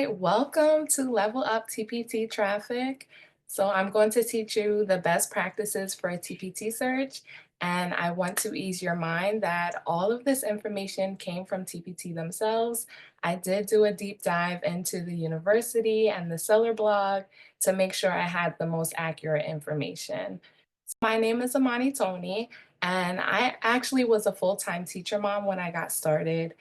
Welcome to Level Up TPT Traffic. So I'm going to teach you the best practices for a TPT search, and I want to ease your mind that all of this information came from TPT themselves. I did do a deep dive into the university and the seller blog to make sure I had the most accurate information. My name is Amani Toney, and I actually was a full-time teacher mom when I got started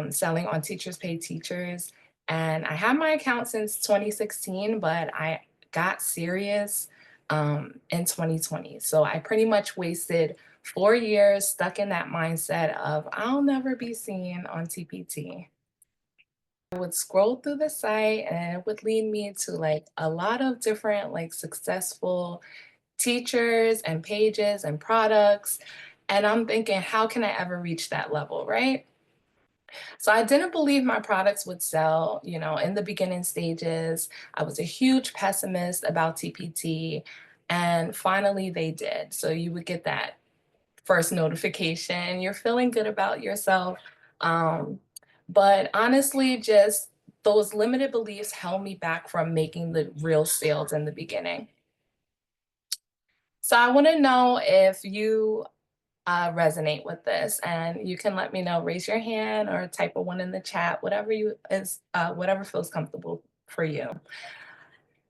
selling on Teachers Pay Teachers. And I had my account since 2016, but I got serious in 2020. So I pretty much wasted 4 years stuck in that mindset of I'll never be seen on TPT. I would scroll through the site and it would lead me to like a lot of different like successful teachers and pages and products. And I'm thinking, how can I ever reach that level, right? So I didn't believe my products would sell, in the beginning stages. I was a huge pessimist about TPT, and finally they did. So you would get that first notification, you're feeling good about yourself. Um, but honestly, just those limited beliefs held me back from making the real sales in the beginning. So I want to know if you resonate with this, and you can let me know. Raise your hand or type a one in the chat, whatever feels comfortable for you.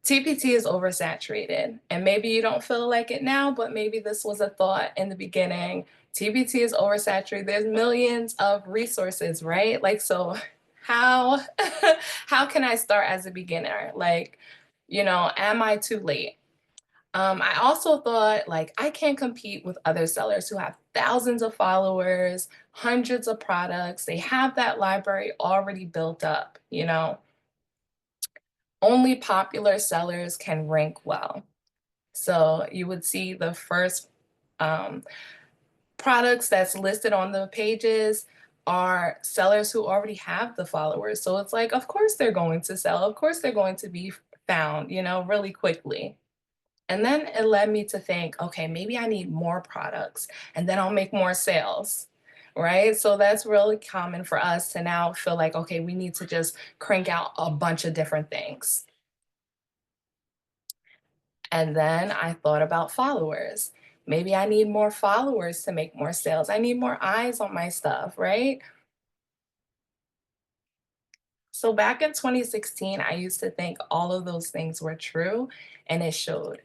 TPT is oversaturated, and maybe you don't feel like it now, but maybe this was a thought in the beginning. TPT is oversaturated. There's millions of resources, right? Like, so how how can I start as a beginner? Like, am I too late? I also thought, like, I can't compete with other sellers who have thousands of followers, hundreds of products. They have that library already built up. Only popular sellers can rank well. So you would see the first um, products that's listed on the pages are sellers who already have the followers. So it's like, of course they're going to sell. Of course they're going to be found, really quickly. And then it led me to think, okay, maybe I need more products and then I'll make more sales. Right. So that's really common for us to now feel like, okay, we need to just crank out a bunch of different things. And then I thought about followers. Maybe I need more followers to make more sales. I need more eyes on my stuff. Right. So back in 2016, I used to think all of those things were true, and it showed.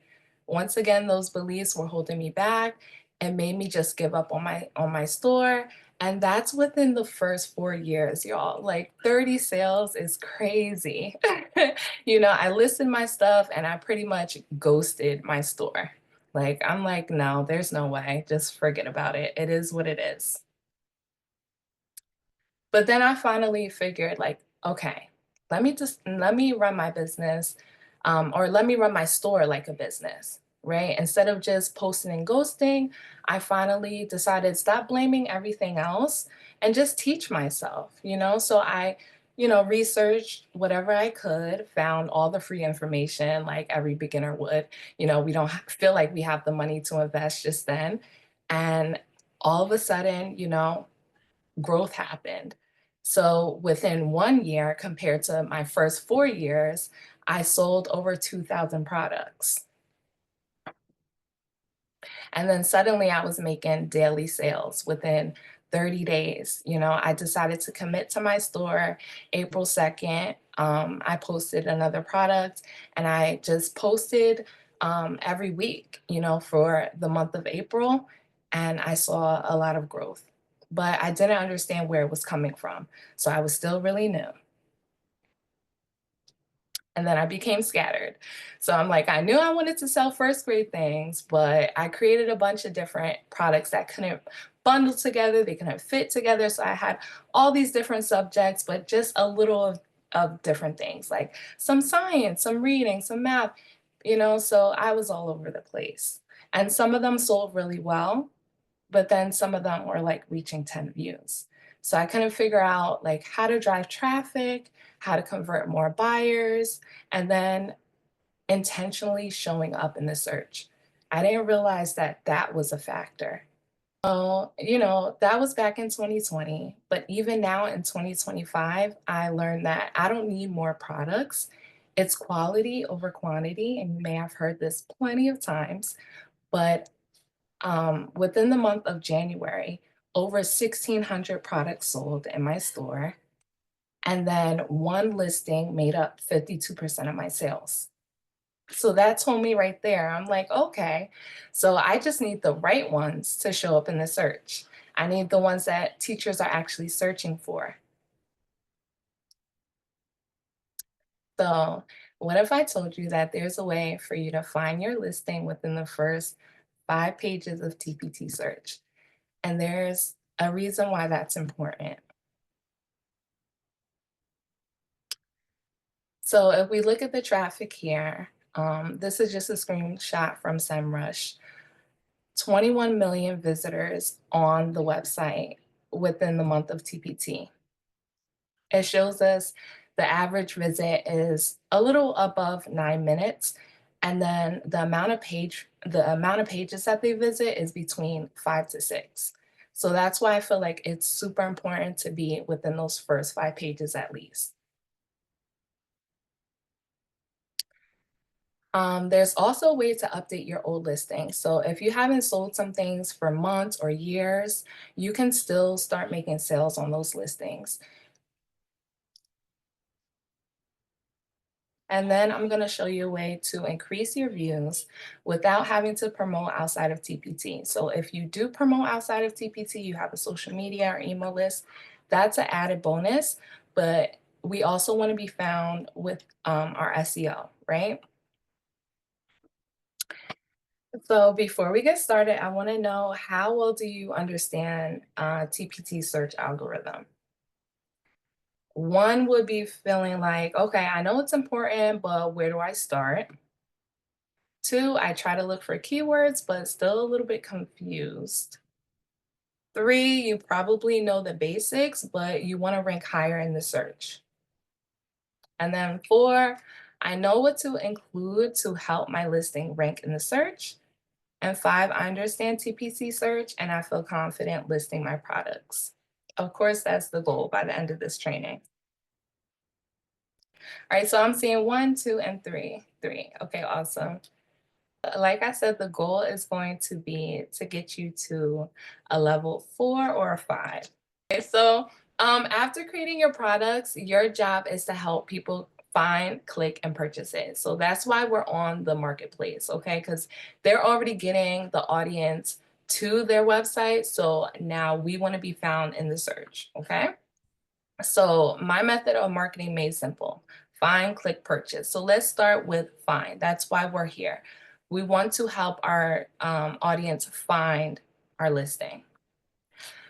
Once again, those beliefs were holding me back and made me just give up on my store. And that's within the first 4 years, y'all. Like 30 sales is crazy. I listed my stuff and I pretty much ghosted my store. Like, I'm like, no, there's no way. Just forget about it. It is what it is. But then I finally figured like, okay, let me run my business, or let me run my store like a business, right? Instead of just posting and ghosting, I finally decided stop blaming everything else and just teach myself. So I, researched whatever I could, found all the free information like every beginner would. We don't feel like we have the money to invest just then. And all of a sudden, growth happened. So within 1 year, compared to my first 4 years, I sold over 2,000 products. And then suddenly I was making daily sales within 30 days. I decided to commit to my store April 2nd. I posted another product and I just posted every week, for the month of April. And I saw a lot of growth, but I didn't understand where it was coming from. So I was still really new. And then I became scattered. So I'm like, I knew I wanted to sell first grade things, but I created a bunch of different products that couldn't bundle together, they couldn't fit together. So I had all these different subjects, but just a little of different things, like some science, some reading, some math. So I was all over the place. And some of them sold really well, but then some of them were like reaching 10 views. So I couldn't figure out like how to drive traffic, how to convert more buyers, and then intentionally showing up in the search. I didn't realize that that was a factor. Oh, that was back in 2020, but even now in 2025, I learned that I don't need more products. It's quality over quantity, and you may have heard this plenty of times, but within the month of January, over 1,600 products sold in my store, and then one listing made up 52% of my sales. So that told me right there, I'm like, okay, so I just need the right ones to show up in the search. I need the ones that teachers are actually searching for. So, what if I told you that there's a way for you to find your listing within the first 5 pages of TPT search? And there's a reason why that's important. So, if we look at the traffic here, this is just a screenshot from SEMrush. 21 million visitors on the website within the month of TPT. It shows us the average visit is a little above 9 minutes, and then the amount of pages that they visit is between 5 to 6. So that's why I feel like it's super important to be within those first 5 pages at least. There's also a way to update your old listing. So if you haven't sold some things for months or years, you can still start making sales on those listings. And then I'm going to show you a way to increase your views without having to promote outside of TPT. So if you do promote outside of TPT, you have a social media or email list, that's an added bonus. But we also want to be found with our SEO, right? So before we get started, I want to know, how well do you understand TPT search algorithm? One would be feeling like, okay, I know it's important, but where do I start? Two, I try to look for keywords, but still a little bit confused. Three, you probably know the basics, but you want to rank higher in the search. And then four, I know what to include to help my listing rank in the search. And five, I understand TPC search and I feel confident listing my products. Of course, that's the goal by the end of this training. All right, so I'm seeing one, two, and three. Three. Okay, awesome. Like I said, the goal is going to be to get you to a level 4 or a 5. Okay, so after creating your products, your job is to help people find, click, and purchase it. So that's why we're on the marketplace, okay? Because they're already getting the audience to their website. So now we want to be found in the search, okay? So my method of marketing made simple: find, click, purchase. So let's start with find. That's why we're here. We want to help our audience find our listing.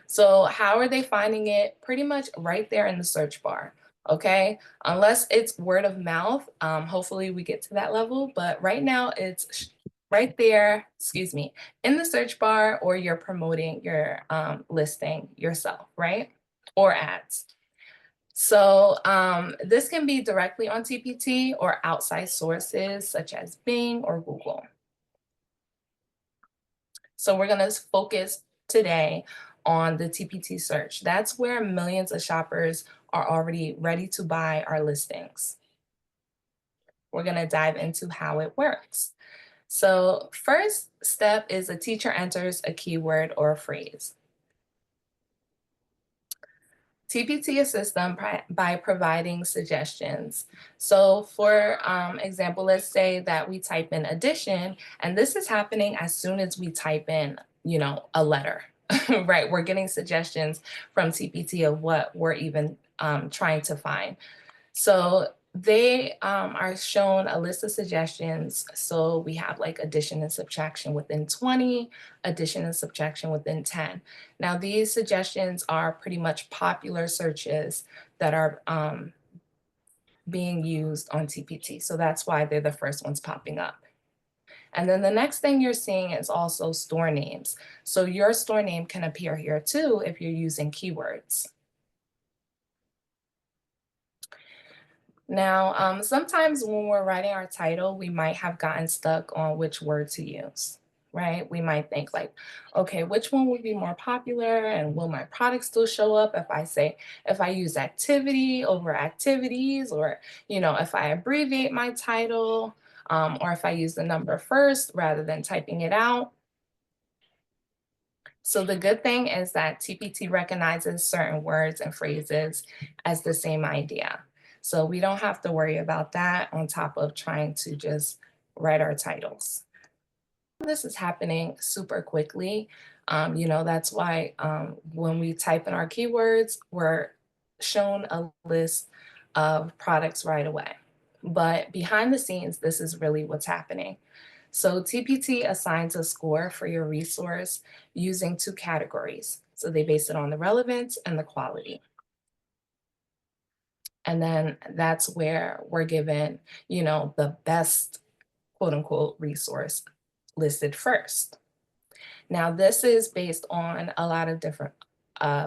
So how are they finding it? Pretty much right there in the search bar. Okay, unless it's word of mouth. Hopefully we get to that level, but right now it's right there, excuse me, in the search bar, or you're promoting your listing yourself, right? Or ads. So this can be directly on TPT or outside sources such as Bing or Google. So we're going to focus today on the TPT search. That's where millions of shoppers are already ready to buy our listings. We're going to dive into how it works. So first step is a teacher enters a keyword or a phrase. TPT assists them by providing suggestions. So for example, let's say that we type in addition, and this is happening as soon as we type in, a letter, right? We're getting suggestions from TPT of what we're even trying to find. So they are shown a list of suggestions. So we have like addition and subtraction within 20, addition and subtraction within 10. Now, these suggestions are pretty much popular searches that are being used on TPT. So that's why they're the first ones popping up. And then the next thing you're seeing is also store names. So your store name can appear here too if you're using keywords. Now, sometimes when we're writing our title, we might have gotten stuck on which word to use, right? We might think like, okay, which one would be more popular and will my product still show up if I say, if I use activity over activities, or, if I abbreviate my title, or if I use the number first rather than typing it out. So the good thing is that TPT recognizes certain words and phrases as the same idea. So we don't have to worry about that on top of trying to just write our titles. This is happening super quickly. That's why when we type in our keywords, we're shown a list of products right away. But behind the scenes, this is really what's happening. So TPT assigns a score for your resource using two categories. So they base it on the relevance and the quality. And then that's where we're given, the best quote unquote resource listed first. Now, this is based on a lot of different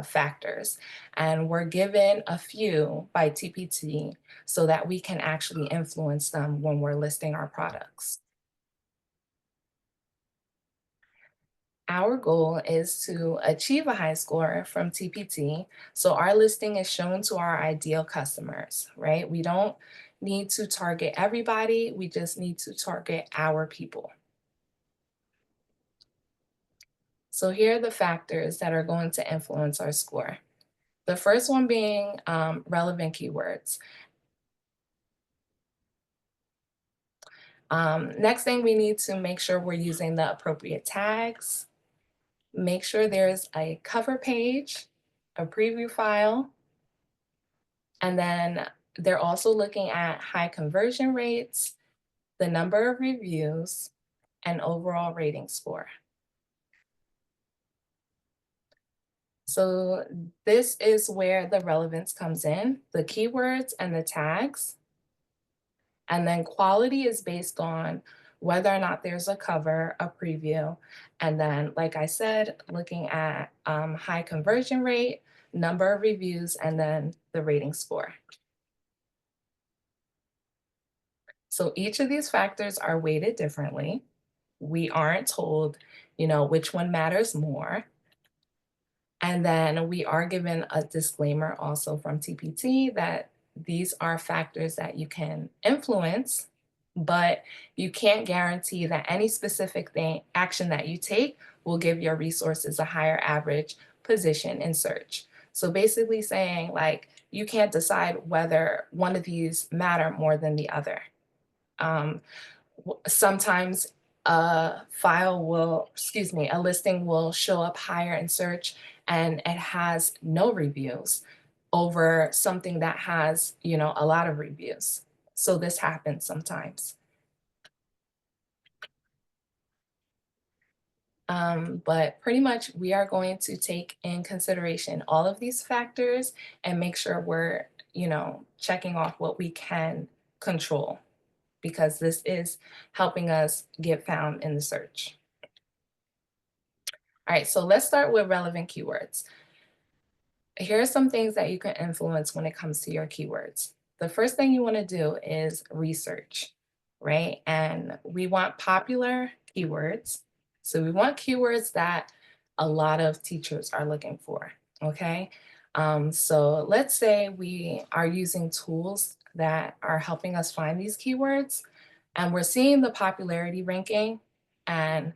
factors, and we're given a few by TPT so that we can actually influence them when we're listing our products. Our goal is to achieve a high score from TPT, so our listing is shown to our ideal customers, right? We don't need to target everybody, we just need to target our people. So here are the factors that are going to influence our score. The first one being relevant keywords. Next thing, we need to make sure we're using the appropriate tags. Make sure there's a cover page, a preview file, and then they're also looking at high conversion rates, the number of reviews, and overall rating score. So this is where the relevance comes in, the keywords and the tags. And then quality is based on whether or not there's a cover, a preview. And then, like I said, looking at high conversion rate, number of reviews, and then the rating score. So each of these factors are weighted differently. We aren't told, which one matters more. And then we are given a disclaimer also from TPT that these are factors that you can influence, but you can't guarantee that any specific action that you take will give your resources a higher average position in search. So basically saying like you can't decide whether one of these matter more than the other. Um, Sometimes a listing will show up higher in search and it has no reviews over something that has, a lot of reviews. So this happens sometimes. But pretty much we are going to take in consideration all of these factors and make sure we're, checking off what we can control, because this is helping us get found in the search. All right, so let's start with relevant keywords. Here are some things that you can influence when it comes to your keywords. The first thing you want to do is research, right? And we want popular keywords. So we want keywords that a lot of teachers are looking for, okay? So let's say we are using tools that are helping us find these keywords, and we're seeing the popularity ranking, and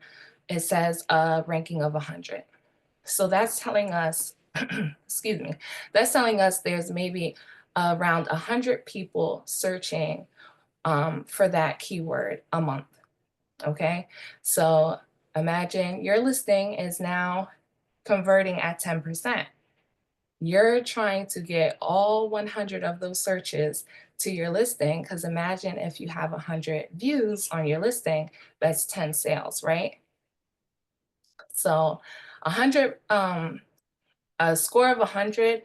it says a ranking of 100. So that's telling us, excuse me, that's telling us there's maybe around 100 people searching for that keyword a month. Okay. So imagine your listing is now converting at 10%. You're trying to get all 100 of those searches to your listing, because imagine if you have 100 views on your listing, that's 10 sales, right? So 100, a score of 100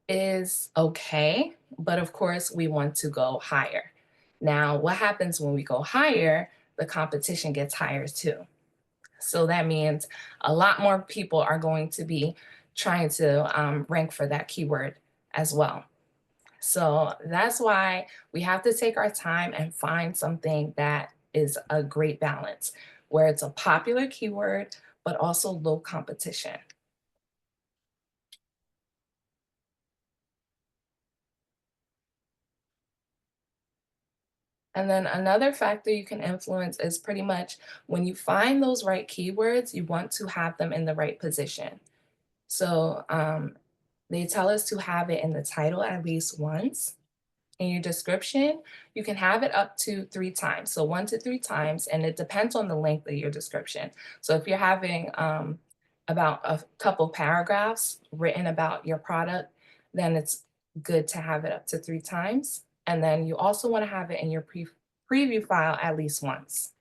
is okay, but of course we want to go higher. Now, what happens when we go higher? The competition gets higher too. So that means a lot more people are going to be trying to rank for that keyword as well. So that's why we have to take our time and find something that is a great balance. where it's a popular keyword, but also low competition. And then another factor you can influence is pretty much when you find those right keywords, you want to have them in the right position. So they tell us to have it in the title at least once. In your description, you can have it up to 3 times. So 1 to 3 times, and it depends on the length of your description. So if you're having about a couple paragraphs written about your product, then it's good to have it up to 3 times. And then you also want to have it in your preview file at least once.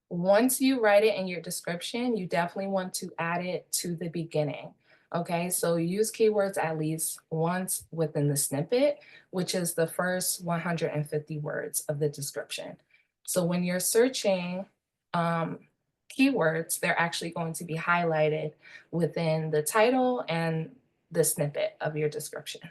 Once you write it in your description, you definitely want to add it to the beginning. Okay, so use keywords at least once within the snippet, which is the first 150 words of the description. So when you're searching um, keywords, they're actually going to be highlighted within the title and the snippet of your description.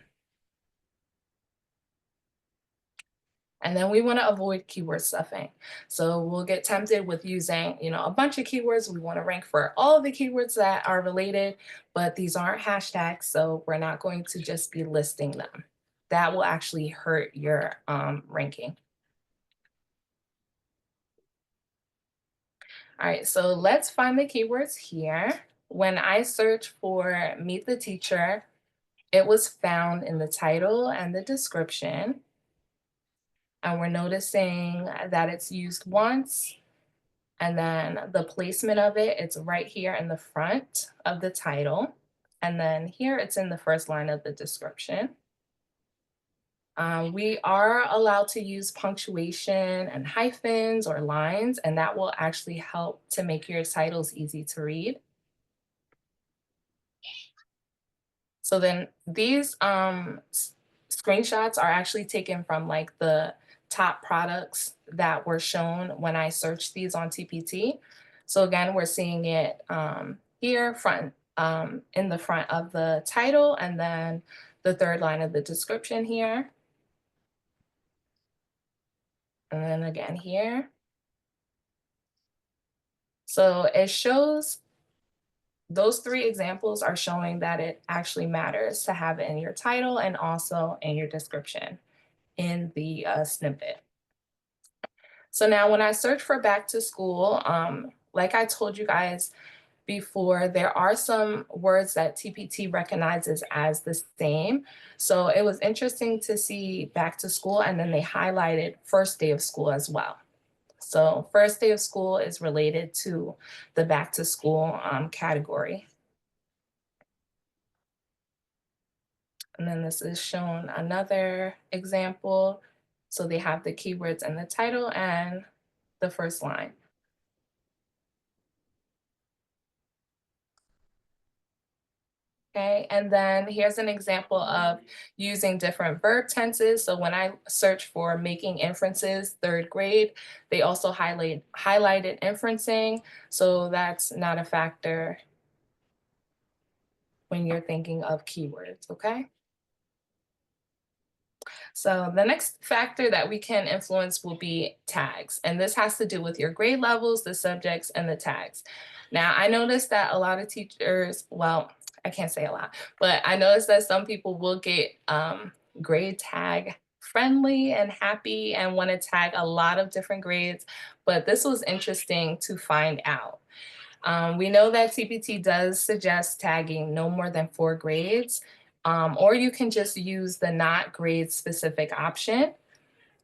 And then we want to avoid keyword stuffing. So we'll get tempted with using, a bunch of keywords. We want to rank for all of the keywords that are related, but these aren't hashtags, so we're not going to just be listing them. That will actually hurt your ranking. All right, so let's find the keywords here. When I search for meet the teacher, it was found in the title and the description. And we're noticing that it's used once. And then the placement of it, it's right here in the front of the title. And then here it's in the first line of the description. We are allowed to use punctuation and hyphens or lines, and that will actually help to make your titles easy to read. So then these screenshots are actually taken from like the top products that were shown when I searched these on TPT. So again, we're seeing it here front in the front of the title and then the third line of the description here. And then again here. So it shows those 3 examples are showing that it actually matters to have it in your title and also in your description in the snippet. So now when I search for back to school, like I told you guys before, there are some words that TPT recognizes as the same. So it was interesting to see back to school, and then they highlighted first day of school as well. So first day of school is related to the back to school category. And then this is shown another example. So they have the keywords in the title and the first line. Okay, and then here's an example of using different verb tenses. So when I search for making inferences, 3rd grade, they also highlighted inferencing. So that's not a factor when you're thinking of keywords, okay? So the next factor that we can influence will be tags. And this has to do with your grade levels, the subjects, and the tags. Now, I noticed that a lot of teachers, well, I can't say a lot, but I noticed that some people will get grade tag friendly and happy and want to tag a lot of different grades. But this was interesting to find out. We know that TPT does suggest tagging no more than 4 grades, or you can just use the not grade specific option.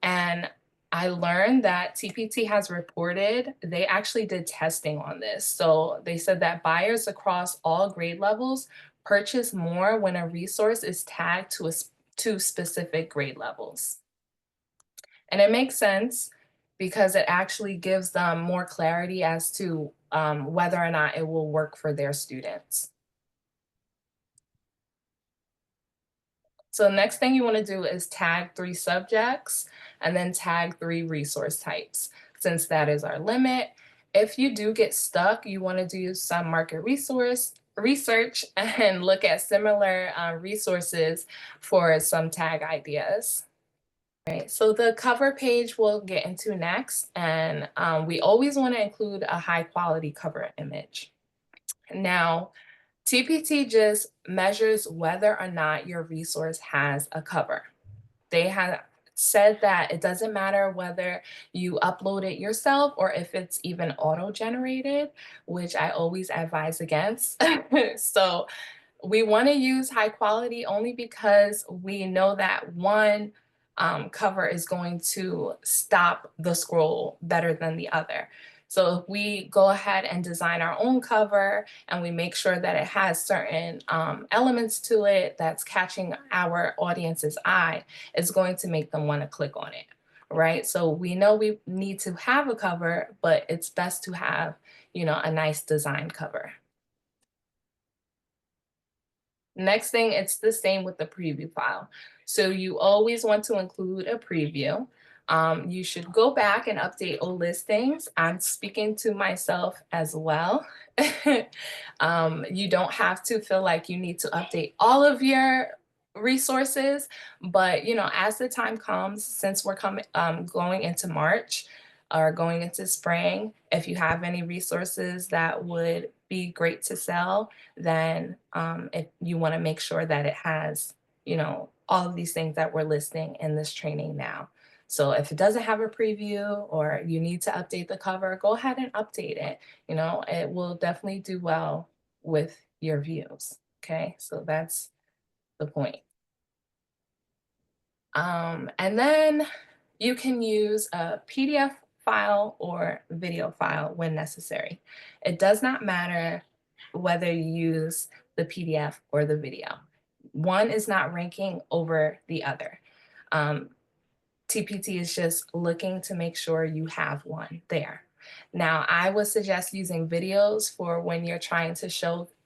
And I learned that TPT has reported they actually did testing on this. So they said that buyers across all grade levels purchase more when a resource is tagged to specific grade levels. And it makes sense because it actually gives them more clarity as to whether or not it will work for their students. So the next thing you want to do is tag 3 subjects and then tag 3 resource types, since that is our limit. If you do get stuck, you want to do some market research and look at similar resources for some tag ideas. Right, so the cover page we'll get into next, and we always want to include a high quality cover image. Now, TPT just measures whether or not your resource has a cover. They have said that it doesn't matter whether you upload it yourself or if it's even auto generated, which I always advise against. So, we want to use high quality only because we know that one cover is going to stop the scroll better than the other. So if we go ahead and design our own cover and we make sure that it has certain elements to it that's catching our audience's eye, it's going to make them want to click on it. Right. So we know we need to have a cover, but it's best to have, a nice design cover. Next thing, it's the same with the preview file. So you always want to include a preview. You should go back and update old listings. I'm speaking to myself as well. You don't have to feel like you need to update all of your resources, but as the time comes, since we're coming going into March or going into spring, if you have any resources that would be great to sell, then if you want to make sure that it has, all of these things that we're listing in this training now. So if it doesn't have a preview or you need to update the cover, go ahead and update it. It will definitely do well with your views. Okay, so that's the point. And then you can use a PDF file or video file when necessary. It does not matter whether you use the PDF or the video. One is not ranking over the other. Um, TPT is just looking to make sure you have one there. Now, I would suggest using videos for when you're trying to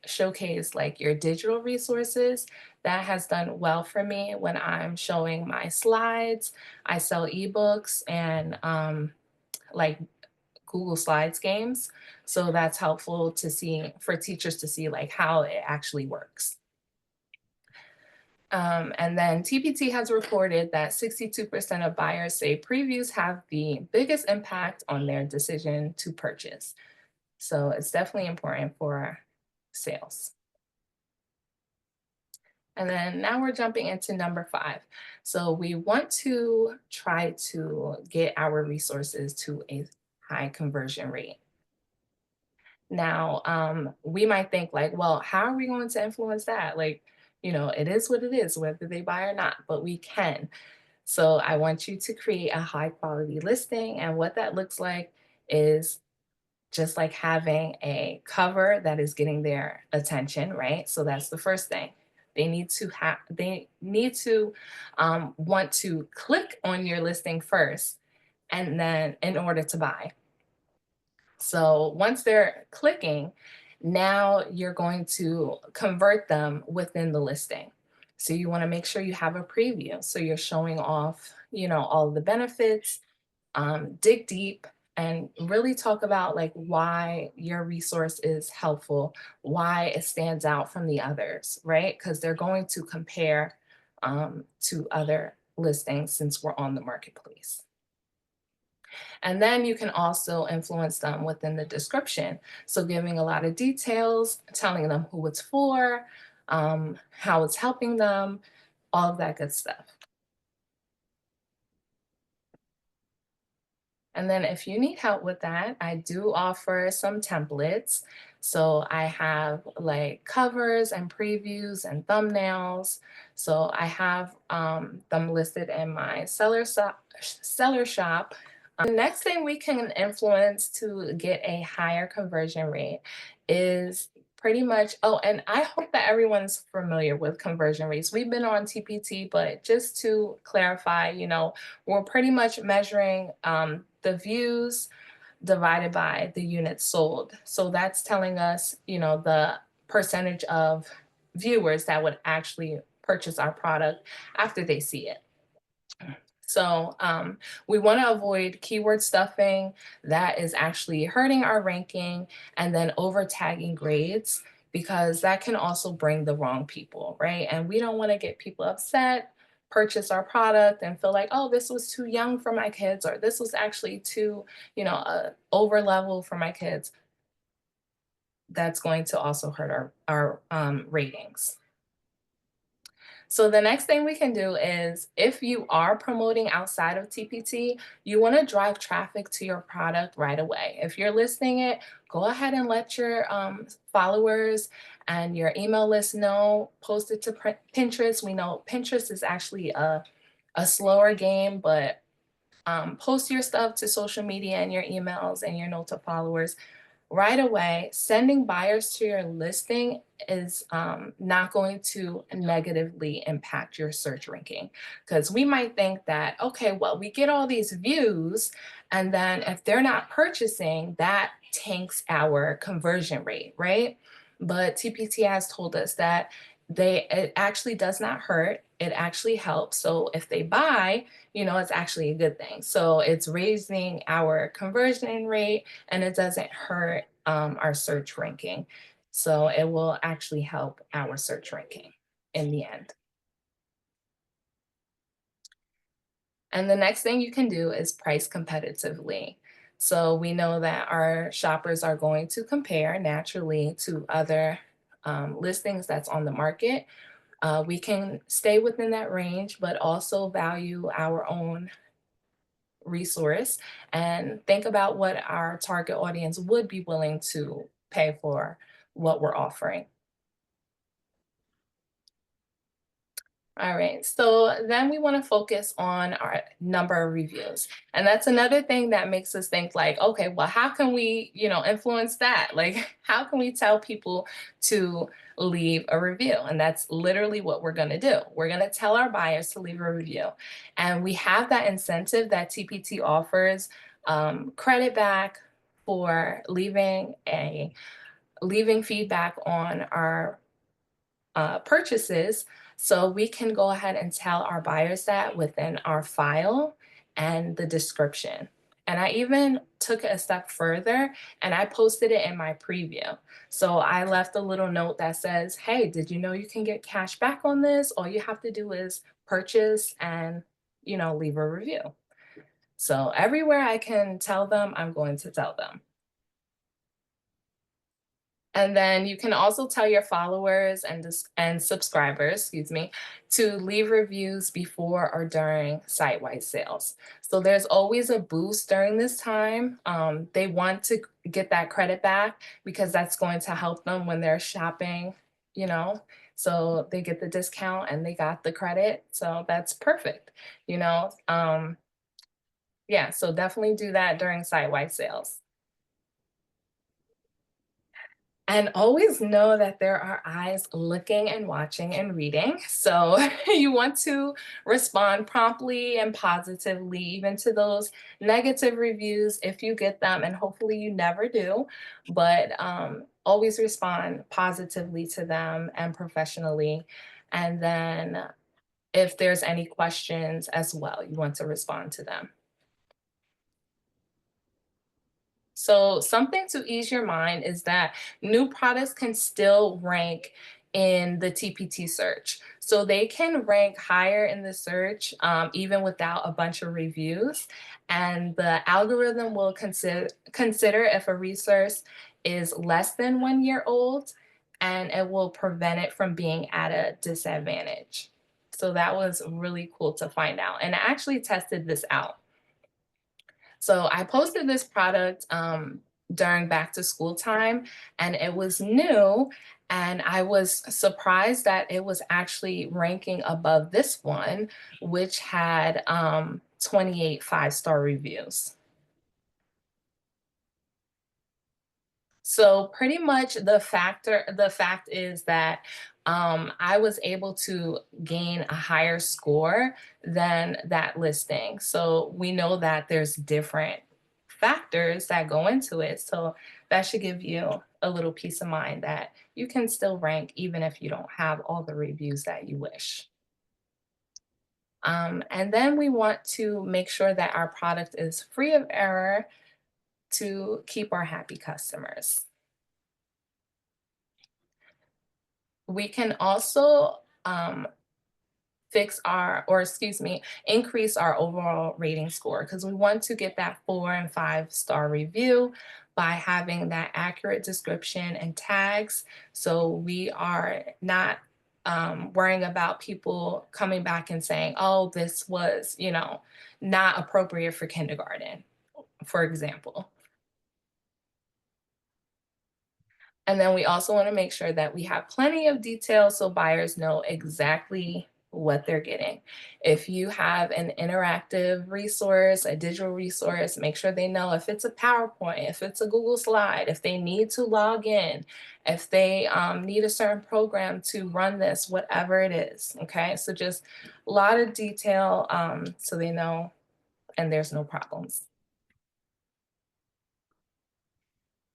showcase like your digital resources. That has done well for me when I'm showing my slides. I sell ebooks and like Google Slides games. So that's helpful to see for teachers to see like how it actually works. And then TPT has reported that 62% of buyers say previews have the biggest impact on their decision to purchase. So it's definitely important for sales. And then now we're jumping into number 5. So we want to try to get our resources to a high conversion rate. Now, we might think like, well, how are we going to influence that? Like, it is what it is, whether they buy or not, but we can. So I want you to create a high quality listing. And what that looks like is just like having a cover that is getting their attention, right? So that's the first thing. They need to want to click on your listing first and then in order to buy. So once they're clicking, now you're going to convert them within the listing. So you want to make sure you have a preview. So you're showing off, all of the benefits, dig deep and really talk about like why your resource is helpful, why it stands out from the others, right? Because they're going to compare to other listings since we're on the marketplace. And then you can also influence them within the description. So giving a lot of details, telling them who it's for, how it's helping them, all of that good stuff. And then if you need help with that, I do offer some templates. So I have like covers and previews and thumbnails. So I have them listed in my seller shop. The next thing we can influence to get a higher conversion rate is pretty much, oh, and I hope that everyone's familiar with conversion rates. We've been on TPT, but just to clarify, we're pretty much measuring the views divided by the units sold. So that's telling us, the percentage of viewers that would actually purchase our product after they see it. So we want to avoid keyword stuffing that is actually hurting our ranking and then over tagging grades because that can also bring the wrong people, right? And we don't want to get people upset, purchase our product and feel like, oh, this was too young for my kids, or this was actually too, over level for my kids, that's going to also hurt our ratings. So the next thing we can do is if you are promoting outside of TPT, you want to drive traffic to your product right away. If you're listing it, go ahead and let your followers and your email list know. Post it to Pinterest. We know Pinterest is actually a slower game, but post your stuff to social media and your emails and your note to followers right away. Sending buyers to your listing is not going to negatively impact your search ranking, because we might think that, okay, well, we get all these views, and then if they're not purchasing, that tanks our conversion rate, right? But TPT has told us that it actually does not hurt. It actually helps. So if they buy, it's actually a good thing. So it's raising our conversion rate, and it doesn't hurt our search ranking. So it will actually help our search ranking in the end. And the next thing you can do is price competitively. So we know that our shoppers are going to compare naturally to other listings that's on the market. We can stay within that range, but also value our own resource and think about what our target audience would be willing to pay for what we're offering. All right, so then we want to focus on our number of reviews. And that's another thing that makes us think like, okay, well, how can we, influence that? Like, how can we tell people to leave a review? And that's literally what we're going to do. We're going to tell our buyers to leave a review. And we have that incentive that TPT offers, credit back for leaving feedback on our purchases. So we can go ahead and tell our buyers that within our file and the description. And I even took it a step further and I posted it in my preview. So I left a little note that says, hey, did you know you can get cash back on this? All you have to do is purchase and, leave a review. So everywhere I can tell them, I'm going to tell them. And then you can also tell your followers and subscribers, excuse me, to leave reviews before or during site-wide sales. So there's always a boost during this time. They want to get that credit back because that's going to help them when they're shopping, you know. So they get the discount and they got the credit. So that's perfect, you know. Yeah, so definitely do that during site-wide sales. And always know that there are eyes looking and watching and reading. So you want to respond promptly and positively, even to those negative reviews if you get them, and hopefully you never do. But always respond positively to them and professionally. And then if there's any questions as well, you want to respond to them. So, something to ease your mind is that new products can still rank in the TPT search. So, they can rank higher in the search even without a bunch of reviews. And the algorithm will consider if a resource is less than 1 year old, and it will prevent it from being at a disadvantage. So, that was really cool to find out. And I actually tested this out. So I posted this product during back to school time, and it was new. And I was surprised that it was actually ranking above this one, which had 28 five-star reviews. So pretty much the fact is that I was able to gain a higher score than that listing. So we know that there's different factors that go into it. So that should give you a little peace of mind that you can still rank even if you don't have all the reviews that you wish. And then we want to make sure that our product is free of error to keep our happy customers. We can also fix our, or excuse me, increase our overall rating score because we want to get that 4 and 5 star review by having that accurate description and tags. So we are not worrying about people coming back and saying, oh, this was, not appropriate for kindergarten, for example. And then we also want to make sure that we have plenty of details so buyers know exactly what they're getting. If you have an interactive resource, a digital resource, make sure they know if it's a PowerPoint, if it's a Google slide, if they need to log in, if they need a certain program to run this, whatever it is. Okay, so just a lot of detail so they know and there's no problems.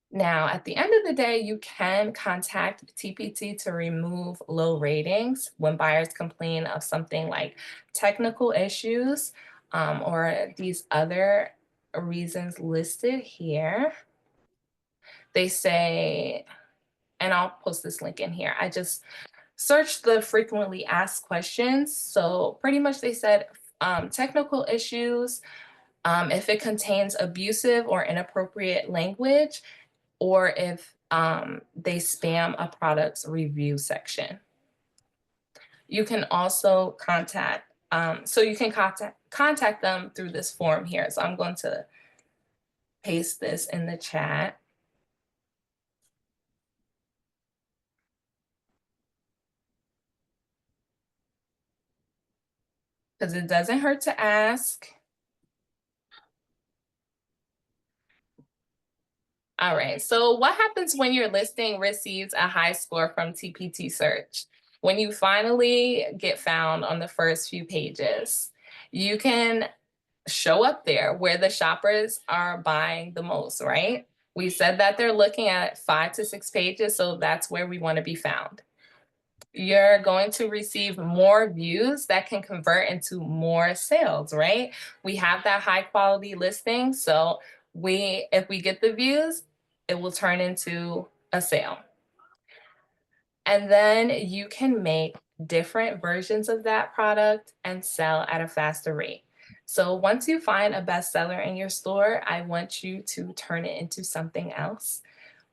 Now, at the end of the day, you can contact TPT to remove low ratings when buyers complain of something like technical issues or these other reasons listed here. They say, and I'll post this link in here. I just searched the frequently asked questions. So pretty much they said technical issues, if it contains abusive or inappropriate language, or if they spam a product's review section. You can also contact them through this form here. So I'm going to paste this in the chat because it doesn't hurt to ask. All right, so what happens when your listing receives a high score from TPT search? When you finally get found on the first few pages, you can show up there where the shoppers are buying the most, right? We said that they're looking at 5 to 6 pages, so that's where we want to be found. You're going to receive more views that can convert into more sales, right? We have that high quality listing, so if we get the views, it will turn into a sale. And then you can make different versions of that product and sell at a faster rate. So once you find a bestseller in your store, I want you to turn it into something else,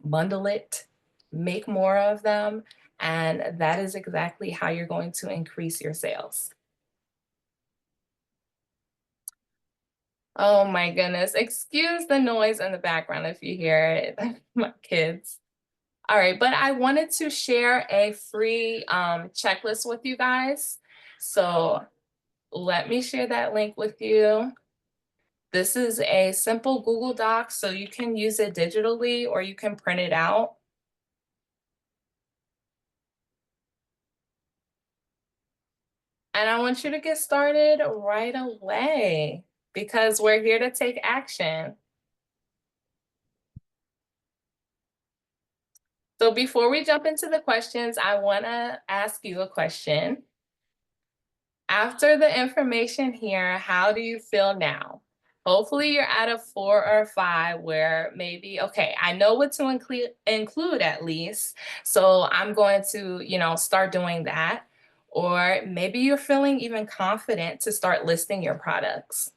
bundle it, make more of them, and that is exactly how you're going to increase your sales. Oh my goodness. Excuse the noise in the background if you hear it. My kids. All right, but I wanted to share a free checklist with you guys. So let me share that link with you. This is a simple Google Doc, so you can use it digitally or you can print it out. And I want you to get started right away because we're here to take action. So before we jump into the questions, I want to ask you a question. After the information here, how do you feel now? Hopefully you're at a 4 or 5 where maybe, okay, I know what to include at least. So I'm going to, start doing that. Or maybe you're feeling even confident to start listing your products.